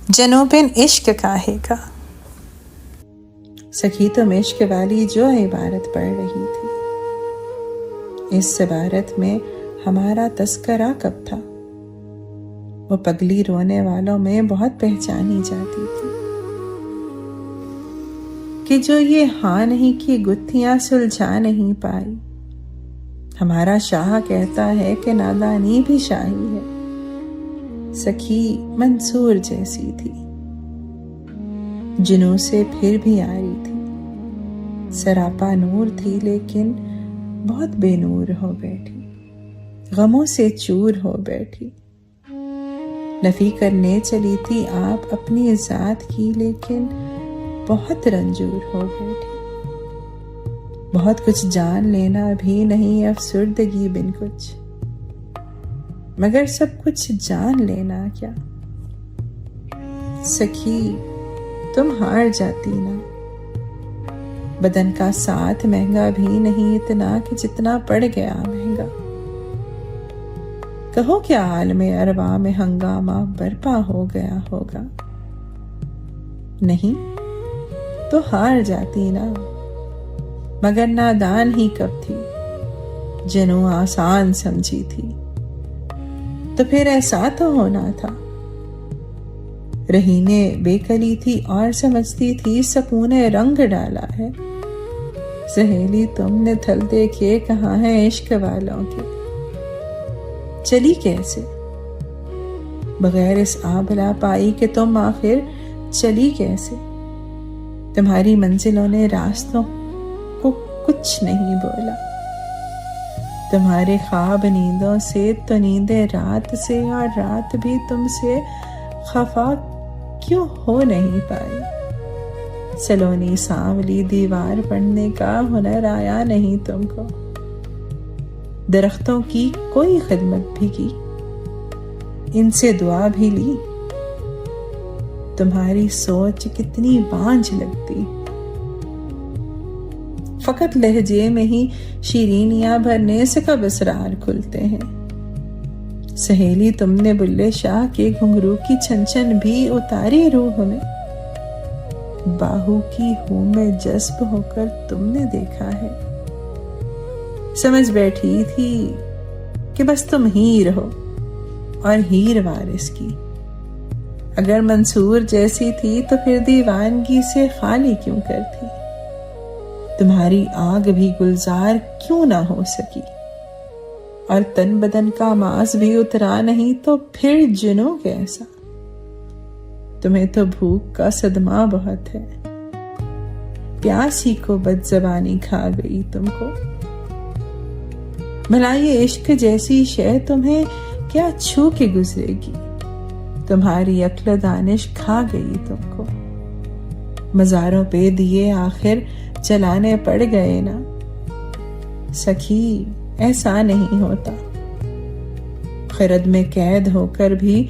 جنوبن عشق کاہے کا۔ سخی تم عشق والی جو عبارت پڑھ رہی تھی، اس عبارت میں ہمارا تذکرہ کب تھا؟ وہ پگلی رونے والوں میں بہت پہچانی جاتی تھی کہ جو یہ ہاں نہیں کی گتھیاں سلجھا نہیں پائی۔ ہمارا شاہ کہتا ہے کہ نادانی بھی شاہی ہے۔ سخی منصور جیسی تھی، جنوں سے پھر بھی آ رہی تھی، سراپا نور تھی لیکن بہت بے نور ہو بیٹھی، غموں سے چور ہو بیٹھی۔ نفی کرنے چلی تھی آپ اپنی ذات کی لیکن بہت رنجور ہو بیٹھی۔ بہت کچھ جان لینا بھی نہیں افسردگی بن کچھ، مگر سب کچھ جان لینا کیا؟ سخی تم ہار جاتی نا، بدن کا ساتھ مہنگا بھی نہیں اتنا کہ جتنا پڑ گیا مہنگا۔ کہو کیا عالم ارواح میں ہنگامہ برپا ہو گیا ہوگا؟ نہیں تو ہار جاتی نا، مگر نادان ہی کب تھی، جنوں آسان سمجھی تھی تو پھر ایسا تو ہونا تھا۔ رہینے بے کلی تھی اور سمجھتی تھی سکون رنگ ڈالا ہے۔ سہیلی تم نے تھل دیکھے کہاں ہے عشق والوں کے؟ چلی کیسے بغیر اس آبلا پائی کہ تم آخر چلی کیسے؟ تمہاری منزلوں نے راستوں کو کچھ نہیں بولا، تمہارے خواب نیندوں سے تو نیندیں رات سے، اور رات بھی تم سے خفا کیوں ہو نہیں پائی؟ سلونی سانولی دیوار پڑھنے کا ہنر آیا نہیں تم کو؟ درختوں کی کوئی خدمت بھی کی، ان سے دعا بھی لی؟ تمہاری سوچ کتنی بانجھ لگتی، فقط لہجے میں ہی شیرینیاں بھرنے سے کب اسرار کھلتے ہیں؟ سہیلی تم نے بلے شاہ کے گھنگرو کی چھن چھن بھی اتاری روح میں، باہو کی ہوں میں جذب ہو کر تم نے دیکھا ہے۔ سمجھ بیٹھی تھی کہ بس تم ہی رہو اور ہیر وارث کی۔ اگر منصور جیسی تھی تو پھر دیوانگی سے خالی کیوں کرتی؟ تمہاری آگ بھی گلزار کیوں نہ ہو سکی؟ اور تن بدن کا ماس بھی اترا نہیں تو پھر جنوں کیسا؟ تمہیں تو بھوک کا صدمہ بہت ہے، پیاس ہی کو بد زبانی کھا گئی تم کو۔ بھلا یہ عشق جیسی شے تمہیں کیا چھو کے گزرے گی؟ تمہاری عقل و دانش کھا گئی تم کو۔ مزاروں پہ دیے آخر جلانے پڑ گئے نا۔ سخی ایسا نہیں ہوتا، خرد میں قید ہو کر بھی